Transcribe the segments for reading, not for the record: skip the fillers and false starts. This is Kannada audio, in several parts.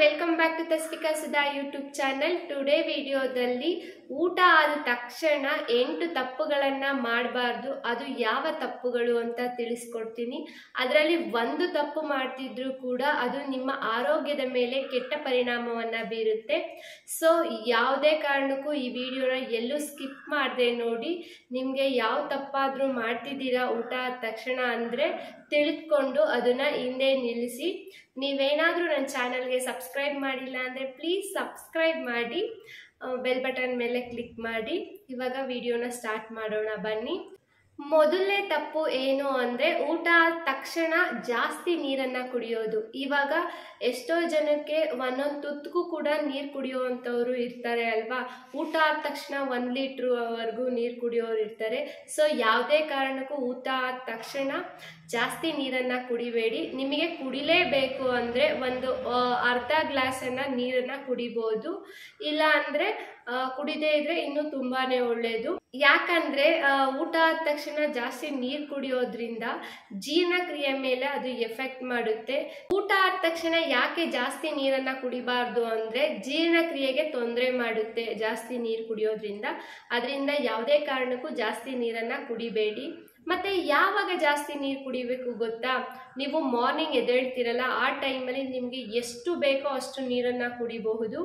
Welcome back to Tasvika Sudha YouTube channel. Today ವಿಡಿಯೋದಲ್ಲಿ ಊಟ ಆದ ತಕ್ಷಣ 8 ತಪ್ಪುಗಳನ್ನು ಮಾಡಬಾರ್ದು, ಅದು ಯಾವ ತಪ್ಪುಗಳು ಅಂತ ತಿಳಿಸ್ಕೊಡ್ತೀನಿ. ಅದರಲ್ಲಿ ಒಂದು ತಪ್ಪು ಮಾಡ್ತಿದ್ರು ಕೂಡ ಅದು ನಿಮ್ಮ ಆರೋಗ್ಯದ ಮೇಲೆ ಕೆಟ್ಟ ಪರಿಣಾಮವನ್ನು ಬೀರುತ್ತೆ. ಸೊ ಯಾವುದೇ ಕಾರಣಕ್ಕೂ ಈ ವಿಡಿಯೋನ ಎಲ್ಲೂ ಸ್ಕಿಪ್ ಮಾಡದೆ ನೋಡಿ. ನಿಮಗೆ ಯಾವ ತಪ್ಪಾದರೂ ಮಾಡ್ತಿದ್ದೀರಾ ಊಟ ಆದ ತಕ್ಷಣ ಅಂದರೆ ತಿಳಿದುಕೊಂಡು ಅದನ್ನು ಹಿಂದೆ ನಿಲ್ಲಿಸಿ. ನೀವೇನಾದರೂ ನನ್ನ ಚಾನಲ್ಗೆ ಸಬ್ಸ್ಕ್ರೈಬ್ ಮಾಡಿಲ್ಲ ಅಂದರೆ ಪ್ಲೀಸ್ ಸಬ್ಸ್ಕ್ರೈಬ್ ಮಾಡಿ, ಬೆಲ್ ಬಟನ್ ಮೇಲೆ ಕ್ಲಿಕ್ ಮಾಡಿ. ಇವಾಗ ವಿಡಿಯೋನ ಸ್ಟಾರ್ಟ್ ಮಾಡೋಣ ಬನ್ನಿ. ಮೊದಲನೇ ತಪ್ಪು ಏನು ಅಂದರೆ ಊಟ ಆದ ತಕ್ಷಣ ಜಾಸ್ತಿ ನೀರನ್ನು ಕುಡಿಯೋದು. ಇವಾಗ ಎಷ್ಟೋ ಜನಕ್ಕೆ ಒಂದೊಂದು ತುತ್ತಿಗೂ ಕೂಡ ನೀರು ಕುಡಿಯೋವಂಥವ್ರು ಇರ್ತಾರೆ ಅಲ್ವಾ. ಊಟ ಆದ ತಕ್ಷಣ 1 ಲೀಟ್ರ್ವರೆಗೂ ನೀರು ಕುಡಿಯೋರು ಇರ್ತಾರೆ. ಸೊ ಯಾವುದೇ ಕಾರಣಕ್ಕೂ ಊಟ ಆದ ತಕ್ಷಣ ಜಾಸ್ತಿ ನೀರನ್ನು ಕುಡಿಬೇಡಿ. ನಿಮಗೆ ಕುಡಿಲೇಬೇಕು ಅಂದರೆ ಒಂದು ಅರ್ಧ ಗ್ಲಾಸನ್ನು ನೀರನ್ನು ಕುಡಿಬೋದು, ಇಲ್ಲ ಅಂದರೆ ಕುಡಿದೇ ಇದ್ರೆ ಇನ್ನೂ ತುಂಬಾ ಒಳ್ಳೆಯದು. ಯಾಕಂದರೆ ಊಟ ಆದ ತಕ್ಷಣ ಜಾಸ್ತಿ ನೀರು ಕುಡಿಯೋದ್ರಿಂದ ಜೀರ್ಣಕ್ರಿಯೆ ಮೇಲೆ ಅದು ಎಫೆಕ್ಟ್ ಮಾಡುತ್ತೆ. ಊಟ ಆದ ತಕ್ಷಣ ಯಾಕೆ ಜಾಸ್ತಿ ನೀರನ್ನು ಕುಡಿಬಾರ್ದು ಅಂದರೆ ಜೀರ್ಣಕ್ರಿಯೆಗೆ ತೊಂದರೆ ಮಾಡುತ್ತೆ ಜಾಸ್ತಿ ನೀರು ಕುಡಿಯೋದ್ರಿಂದ. ಅದರಿಂದ ಯಾವುದೇ ಕಾರಣಕ್ಕೂ ಜಾಸ್ತಿ ನೀರನ್ನು ಕುಡಿಬೇಡಿ. ಮತ್ತು ಯಾವಾಗ ಜಾಸ್ತಿ ನೀರು ಕುಡಿಬೇಕು ಗೊತ್ತಾ? ನೀವು ಮಾರ್ನಿಂಗ್ ಎದ್ದೇಳ್ತಿರಲ್ಲ, ಆ ಟೈಮಲ್ಲಿ ನಿಮಗೆ ಎಷ್ಟು ಬೇಕೋ ಅಷ್ಟು ನೀರನ್ನು ಕುಡಿಬಹುದು.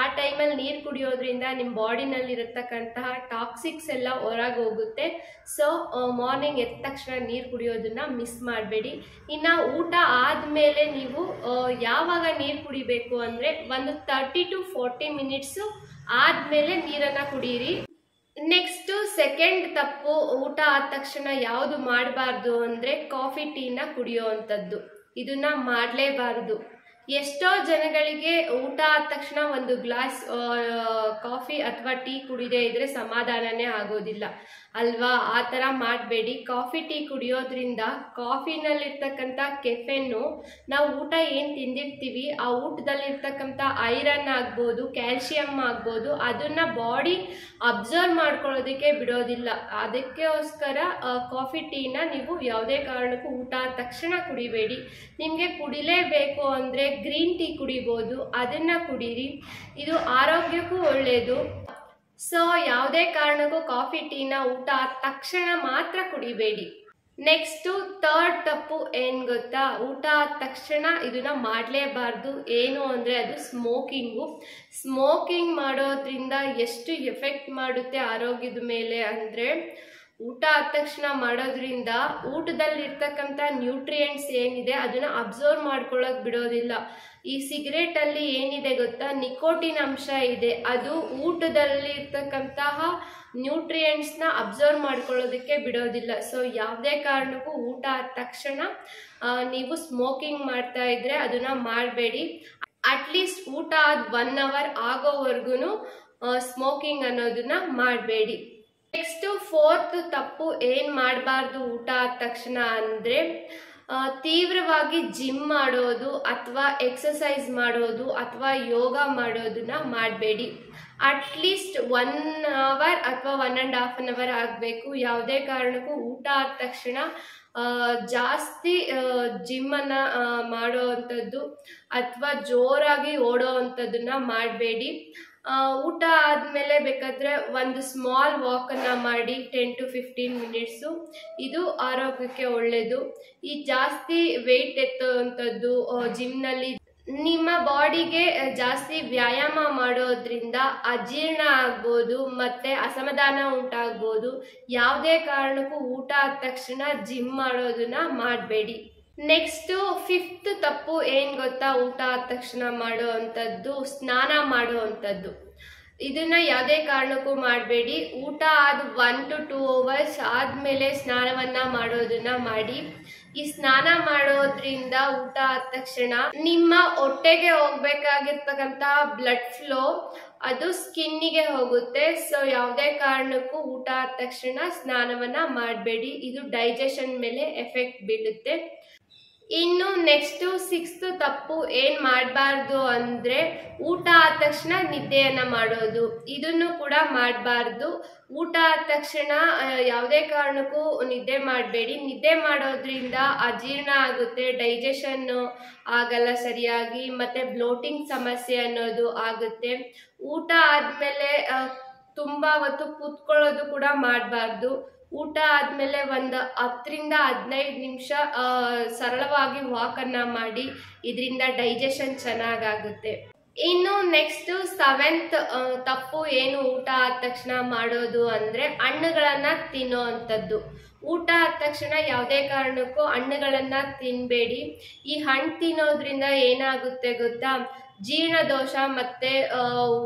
ಆ ಟೈಮಲ್ಲಿ ನೀರು ಕುಡಿಯೋದ್ರಿಂದ ನಿಮ್ಮ ಬಾಡಿನಲ್ಲಿರತಕ್ಕಂತಹ ಟಾಕ್ಸಿಕ್ಸ್ ಎಲ್ಲ ಹೊರಗೆ ಹೋಗುತ್ತೆ. ಸೊ ಮಾರ್ನಿಂಗ್ ಎದ್ದ ತಕ್ಷಣ ನೀರು ಕುಡಿಯೋದನ್ನು ಮಿಸ್ ಮಾಡಬೇಡಿ. ಇನ್ನು ಊಟ ಆದಮೇಲೆ ನೀವು ಯಾವಾಗ ನೀರು ಕುಡಿಬೇಕು ಅಂದರೆ ಒಂದು 30 to 40 ಮಿನಿಟ್ಸು ಆದಮೇಲೆ ನೀರನ್ನು ಕುಡೀರಿ. ನೆಕ್ಸ್ಟು ಸೆಕೆಂಡ್ ತಪ್ಪು ಊಟ ಆದ ತಕ್ಷಣ ಯಾವುದು ಮಾಡಬಾರ್ದು ಅಂದರೆ ಕಾಫಿ ಟೀನ ಕುಡಿಯೋವಂಥದ್ದು. ಇದನ್ನು ಮಾಡಲೇಬಾರ್ದು. ಎಷ್ಟೋ ಜನಗಳಿಗೆ ಊಟ ಆದ ತಕ್ಷಣ ಒಂದು ಗ್ಲಾಸ್ ಕಾಫಿ ಅಥವಾ ಟೀ ಕುಡಿದೇ ಇದ್ದರೆ ಸಮಾಧಾನನೇ ಆಗೋದಿಲ್ಲ ಅಲ್ವಾ. ಆ ಥರ ಮಾಡಬೇಡಿ. ಕಾಫಿ ಟೀ ಕುಡಿಯೋದ್ರಿಂದ ಕಾಫಿನಲ್ಲಿರ್ತಕ್ಕಂಥ ಕೆಫೆನ್ನು ನಾವು ಊಟ ಏನು ತಿಂದಿರ್ತೀವಿ ಆ ಊಟದಲ್ಲಿರ್ತಕ್ಕಂಥ ಐರನ್ ಆಗ್ಬೋದು, ಕ್ಯಾಲ್ಶಿಯಮ್ ಆಗ್ಬೋದು, ಅದನ್ನು ಬಾಡಿ ಅಬ್ಸರ್ವ್ ಮಾಡ್ಕೊಳ್ಳೋದಕ್ಕೆ ಬಿಡೋದಿಲ್ಲ. ಅದಕ್ಕೋಸ್ಕರ ಕಾಫಿ ಟೀನ ನೀವು ಯಾವುದೇ ಕಾರಣಕ್ಕೂ ಊಟ ಆದ ತಕ್ಷಣ ಕುಡಿಬೇಡಿ. ನಿಮಗೆ ಕುಡಿಲೇಬೇಕು ಅಂದರೆ ಗ್ರೀನ್ ಟೀ ಕುಡಿಬೋದು, ಅದನ್ನು ಕುಡೀರಿ. ಇದು ಆರೋಗ್ಯಕ್ಕೂ ಒಳ್ಳೆಯದು. ಸೊ ಯಾವುದೇ ಕಾರಣಕ್ಕೂ ಕಾಫಿ ಟೀನ ಊಟ ಆದ ತಕ್ಷಣ ಮಾತ್ರ ಕುಡಿಬೇಡಿ. ನೆಕ್ಸ್ಟು ಥರ್ಡ್ ತಪ್ಪು ಏನು ಗೊತ್ತಾ? ಊಟ ಆದ ತಕ್ಷಣ ಇದನ್ನು ಮಾಡಲೇಬಾರ್ದು. ಏನು ಅಂದರೆ ಅದು ಸ್ಮೋಕಿಂಗು. ಸ್ಮೋಕಿಂಗ್ ಮಾಡೋದ್ರಿಂದ ಎಷ್ಟು ಎಫೆಕ್ಟ್ ಮಾಡುತ್ತೆ ಆರೋಗ್ಯದ ಮೇಲೆ ಅಂದರೆ, ಊಟ ಆದ ತಕ್ಷಣ ಮಾಡೋದ್ರಿಂದ ಊಟದಲ್ಲಿರ್ತಕ್ಕಂಥ ನ್ಯೂಟ್ರಿಯೆಂಟ್ಸ್ ಏನಿದೆ ಅದನ್ನು ಅಬ್ಸರ್ವ್ ಮಾಡ್ಕೊಳ್ಳೋಕೆ ಬಿಡೋದಿಲ್ಲ. ಈ ಸಿಗರೇಟಲ್ಲಿ ಏನಿದೆ ಗೊತ್ತಾ, ನಿಕೋಟಿನ್ ಅಂಶ ಇದೆ. ಅದು ಊಟದಲ್ಲಿರ್ತಕ್ಕಂತಹ ನ್ಯೂಟ್ರಿಯೆಂಟ್ಸ್ನ ಅಬ್ಸರ್ವ್ ಮಾಡ್ಕೊಳ್ಳೋದಕ್ಕೆ ಬಿಡೋದಿಲ್ಲ. ಸೊ ಯಾವುದೇ ಕಾರಣಕ್ಕೂ ಊಟ ಆದ ತಕ್ಷಣ ನೀವು ಸ್ಮೋಕಿಂಗ್ ಮಾಡ್ತಾ ಇದ್ರೆ ಅದನ್ನು ಮಾಡಬೇಡಿ. ಅಟ್ಲೀಸ್ಟ್ ಊಟ ಆದ 1 hour ಆಗೋವರೆಗೂ ಸ್ಮೋಕಿಂಗ್ ಅನ್ನೋದನ್ನ ಮಾಡಬೇಡಿ. ನೆಕ್ಸ್ಟು ಫೋರ್ತ್ ತಪ್ಪು ಏನು ಮಾಡಬಾರ್ದು ಊಟ ಆದ ತಕ್ಷಣ ಅಂದರೆ ತೀವ್ರವಾಗಿ ಜಿಮ್ ಮಾಡೋದು ಅಥವಾ ಎಕ್ಸಸೈಸ್ ಮಾಡೋದು ಅಥವಾ ಯೋಗ ಮಾಡೋದನ್ನ ಮಾಡಬೇಡಿ. ಅಟ್ಲೀಸ್ಟ್ 1 hour ಅಥವಾ 1.5 hour ಆಗಬೇಕು. ಯಾವುದೇ ಕಾರಣಕ್ಕೂ ಊಟ ಆದ ತಕ್ಷಣ ಜಾಸ್ತಿ ಜಿಮ್ಮನ್ನು ಮಾಡೋವಂಥದ್ದು ಅಥವಾ ಜೋರಾಗಿ ಓಡೋವಂಥದ್ದನ್ನ ಮಾಡಬೇಡಿ. ಊಟ ಆದಮೇಲೆ ಬೇಕಾದರೆ ಒಂದು ಸ್ಮಾಲ್ ವಾಕನ್ನು ಮಾಡಿ 10 to 15 ಮಿನಿಟ್ಸು. ಇದು ಆರೋಗ್ಯಕ್ಕೆ ಒಳ್ಳೆಯದು. ಈ ಜಾಸ್ತಿ ವೆಯ್ಟ್ ಎತ್ತುವಂಥದ್ದು ಜಿಮ್ನಲ್ಲಿ ನಿಮ್ಮ ಬಾಡಿಗೆ ಜಾಸ್ತಿ ವ್ಯಾಯಾಮ ಮಾಡೋದ್ರಿಂದ ಅಜೀರ್ಣ ಆಗ್ಬೋದು ಮತ್ತು ಅಸಮಾಧಾನ ಉಂಟಾಗ್ಬೋದು. ಯಾವುದೇ ಕಾರಣಕ್ಕೂ ಊಟ ಆದ ತಕ್ಷಣ ಜಿಮ್ ಮಾಡೋದನ್ನ ಮಾಡಬೇಡಿ. ನೆಕ್ಸ್ಟು ಫಿಫ್ತ್ ತಪ್ಪು ಏನು ಗೊತ್ತಾ? ಊಟ ಆದ ತಕ್ಷಣ ಮಾಡೋ ಅಂಥದ್ದು ಸ್ನಾನ ಮಾಡೋ ಅಂಥದ್ದು. ಇದನ್ನು ಯಾವುದೇ ಕಾರಣಕ್ಕೂ ಮಾಡಬೇಡಿ. ಊಟ ಆದ 1 to 2 hours ಆದಮೇಲೆ ಸ್ನಾನವನ್ನು ಮಾಡೋದನ್ನು ಮಾಡಿ. ಈ ಸ್ನಾನ ಮಾಡೋದ್ರಿಂದ ಊಟ ಆದ ತಕ್ಷಣ ನಿಮ್ಮ ಹೊಟ್ಟೆಗೆ ಹೋಗ್ಬೇಕಾಗಿರ್ತಕ್ಕಂಥ ಬ್ಲಡ್ ಫ್ಲೋ ಅದು ಸ್ಕಿನ್ನಿಗೆ ಹೋಗುತ್ತೆ. ಸೊ ಯಾವುದೇ ಕಾರಣಕ್ಕೂ ಊಟ ಆದ ತಕ್ಷಣ ಸ್ನಾನವನ್ನು ಮಾಡಬೇಡಿ. ಇದು ಡೈಜೆಷನ್ ಮೇಲೆ ಎಫೆಕ್ಟ್ ಬೀಳುತ್ತೆ. ಇನ್ನು ನೆಕ್ಸ್ಟ್ 6th ತಪ್ಪು ಏನ್ ಮಾಡಬಾರ್ದು ಅಂದ್ರೆ ಊಟ ಆದ ತಕ್ಷಣ ನಿದ್ದೆಯನ್ನ ಮಾಡೋದು. ಇದನ್ನು ಕೂಡ ಮಾಡಬಾರ್ದು. ಊಟ ಆದ ತಕ್ಷಣ ಯಾವುದೇ ಕಾರಣಕ್ಕೂ ನಿದ್ದೆ ಮಾಡಬೇಡಿ. ನಿದ್ದೆ ಮಾಡೋದ್ರಿಂದ ಅಜೀರ್ಣ ಆಗುತ್ತೆ, ಡೈಜೆಷನ್ ಆಗಲ್ಲ ಸರಿಯಾಗಿ, ಮತ್ತೆ ಬ್ಲೋಟಿಂಗ್ ಸಮಸ್ಯೆ ಅನ್ನೋದು ಆಗುತ್ತೆ. ಊಟ ಆದ್ಮೇಲೆ ತುಂಬಾ ಹೊತ್ತು ಕೂತ್ಕೊಳ್ಳೋದು ಕೂಡ ಮಾಡಬಾರ್ದು. ಊಟ ಆದ್ಮೇಲೆ ಒಂದು 10 ರಿಂದ 15 ನಿಮಿಷ ಸರಳವಾಗಿ ವಾಕನ್ನ ಮಾಡಿ, ಇದರಿಂದ ಡೈಜೆಷನ್ ಚೆನ್ನಾಗಾಗುತ್ತೆ. ಇನ್ನು ನೆಕ್ಸ್ಟ್ 7th ತಪ್ಪು ಏನು ಊಟ ಆದ ತಕ್ಷಣ ಮಾಡೋದು ಅಂದ್ರೆ ಹಣ್ಣುಗಳನ್ನ ತಿನ್ನೋ ಅಂಥದ್ದು. ಊಟ ಆದ ತಕ್ಷಣ ಯಾವುದೇ ಕಾರಣಕ್ಕೂ ಹಣ್ಣುಗಳನ್ನ ತಿನ್ಬೇಡಿ. ಈ ಹಣ್ಣು ತಿನ್ನೋದ್ರಿಂದ ಏನಾಗುತ್ತೆ ಗೊತ್ತಾ, ಜೀರ್ಣದೋಷ ಮತ್ತೆ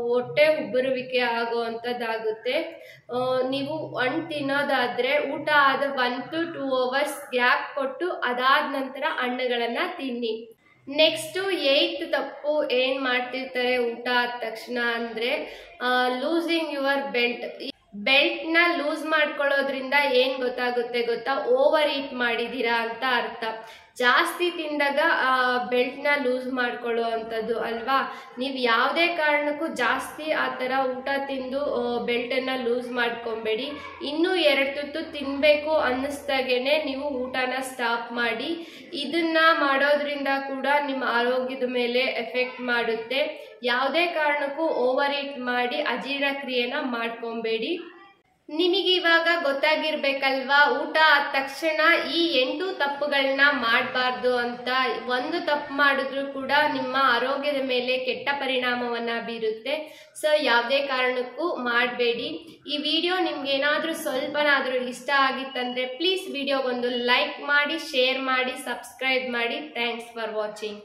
ಹೊಟ್ಟೆ ಉಬ್ಬರುವಿಕೆ ಆಗುವಂಥದ್ದಾಗುತ್ತೆ. ನೀವು ಹಣ್ಣು ತಿನ್ನೋದಾದ್ರೆ ಊಟ ಆದ 1 to 2 hours ಗ್ಯಾಪ್ ಕೊಟ್ಟು ಅದಾದ ನಂತರ ಹಣ್ಣುಗಳನ್ನ ತಿನ್ನಿ. ನೆಕ್ಸ್ಟ್ 8th ತಪ್ಪು ಏನ್ ಮಾಡ್ತಿರ್ತಾರೆ ಊಟ ಆದ ತಕ್ಷಣ ಅಂದ್ರೆ ಲೂಸಿಂಗ್ ಯುವರ್ ಬೆಲ್ಟ್ ನ ಲೂಸ್ ಮಾಡ್ಕೊಳ್ಳೋದ್ರಿಂದ ಏನ್ ಗೊತ್ತಾಗುತ್ತೆ ಗೊತ್ತಾ, ಓವರ್ ಈಟ್ ಮಾಡಿದೀರಾ ಅಂತ ಅರ್ಥ. ಜಾಸ್ತಿ ತಿಂದಾಗ ಬೆಲ್ಟ್ ನ ಲೂಸ್ ಮಾಡ್ಕೊಳ್ಳೋ ಅಂಥದ್ದು ಅಲ್ವಾ. ನೀವು ಯಾವುದೇ ಕಾರಣಕ್ಕೂ ಜಾಸ್ತಿ ಆ ಥರ ಊಟ ತಿಂದು ಬೆಲ್ಟನ್ನು ಲೂಸ್ ಮಾಡ್ಕೊಬೇಡಿ. ಇನ್ನೂ 2 ತುತ್ತು ತಿನ್ನಬೇಕು ಅನ್ನಿಸ್ದಾಗೇನೆ ನೀವು ಊಟನ ಸ್ಟಾಪ್ ಮಾಡಿ. ಇದನ್ನ ಮಾಡೋದ್ರಿಂದ ಕೂಡ ನಿಮ್ಮ ಆರೋಗ್ಯದ ಮೇಲೆ ಎಫೆಕ್ಟ್ ಮಾಡುತ್ತೆ. ಯಾವುದೇ ಕಾರಣಕ್ಕೂ ಓವರ್ ಈಟ್ ಮಾಡಿ ಅಜೀರ್ಣಕ್ರಿಯೆನ ಮಾಡ್ಕೊಬೇಡಿ. ನಿಮಗೆ ಇವಾಗ ಗೊತ್ತಾಗಿರ್ಬೇಕಲ್ವಾ ಊಟ ಆದ ತಕ್ಷಣ ಈ 8 ತಪ್ಪುಗಳನ್ನ ಮಾಡಬಾರ್ದು ಅಂತ. ಒಂದು ತಪ್ಪು ಮಾಡಿದ್ರೂ ಕೂಡ ನಿಮ್ಮ ಆರೋಗ್ಯದ ಮೇಲೆ ಕೆಟ್ಟ ಪರಿಣಾಮವನ್ನ ಬೀರುತ್ತೆ. ಸೊ ಯಾವುದೇ ಕಾರಣಕ್ಕೂ ಮಾಡಬೇಡಿ. ಈ ವಿಡಿಯೋ ನಿಮ್ಗೆ ಏನಾದರೂ ಸ್ವಲ್ಪನಾದರೂ ಇಷ್ಟ ಆಗಿತ್ತಂದ್ರೆ ಪ್ಲೀಸ್ ವಿಡಿಯೋಗೊಂದು ಲೈಕ್ ಮಾಡಿ, ಶೇರ್ ಮಾಡಿ, ಸಬ್ಸ್ಕ್ರೈಬ್ ಮಾಡಿ. Thanks for watching.